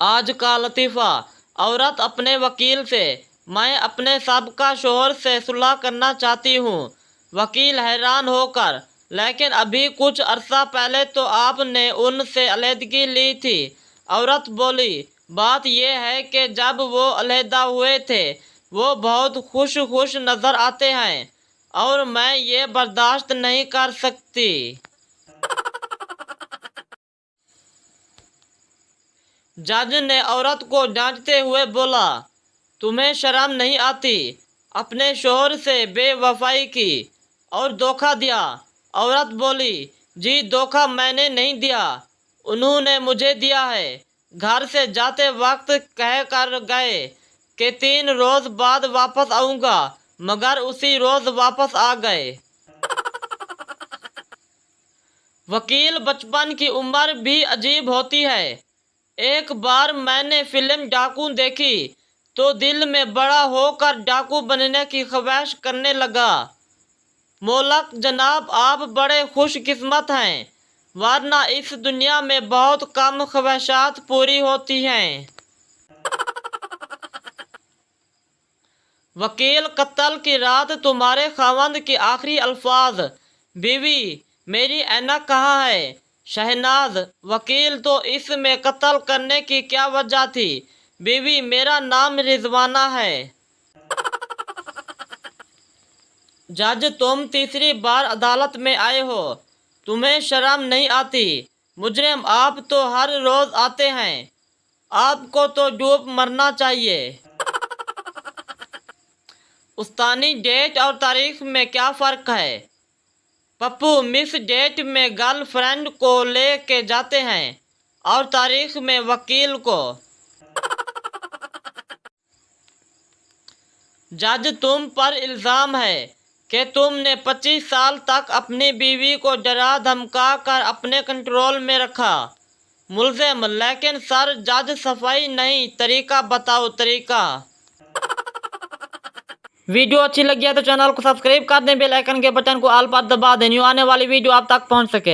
आज का लतीफ़ा। औरत अपने वकील से, मैं अपने साबका शौहर से सुलह करना चाहती हूँ। वकील हैरान होकर, लेकिन अभी कुछ अरसा पहले तो आपने उनसे अलहदगी ली थी। औरत बोली, बात यह है कि जब वो अलहदा हुए थे वो बहुत खुश खुश नज़र आते हैं और मैं ये बर्दाश्त नहीं कर सकती। जज ने औरत को डांटते हुए बोला, तुम्हें शर्म नहीं आती? अपने शौहर से बेवफाई की और धोखा दिया। औरत बोली, जी धोखा मैंने नहीं दिया, उन्होंने मुझे दिया है। घर से जाते वक्त कह कर गए कि 3 रोज़ बाद वापस आऊँगा, मगर उसी रोज़ वापस आ गए। वकील, बचपन की उम्र भी अजीब होती है। एक बार मैंने फिल्म डाकू देखी तो दिल में बड़ा होकर डाकू बनने की ख्वाहिश करने लगा। मोलक जनाब, आप बड़े खुशकिस्मत हैं, वरना इस दुनिया में बहुत कम ख्वाहिशात पूरी होती हैं। वकील, कत्ल की रात तुम्हारे खावंद के आखिरी अल्फाज, बीवी मेरी ऐनक कहाँ है? शहनाज, वकील, तो इसमें कत्ल करने की क्या वजह थी? बीवी, मेरा नाम रिजवाना है। जज, तुम तीसरी बार अदालत में आए हो, तुम्हें शर्म नहीं आती? मुजरिम, आप तो हर रोज आते हैं, आपको तो डूब मरना चाहिए। उस्तानी, डेट और तारीख में क्या फ़र्क है? पप्पू, मिस डेट में गर्लफ्रेंड को ले के जाते हैं और तारीख में वकील को। जज, तुम पर इल्ज़ाम है कि तुमने 25 साल तक अपनी बीवी को डरा धमका कर अपने कंट्रोल में रखा। मुल्ज़िम, लेकिन सर जज, सफाई नहीं, तरीका बताओ, तरीका। वीडियो अच्छी लगी है तो चैनल को सब्सक्राइब कर दें, बेल आइकन के बटन को ऑल पर दबा दें, न्यू आने वाली वीडियो आप तक पहुंच सके।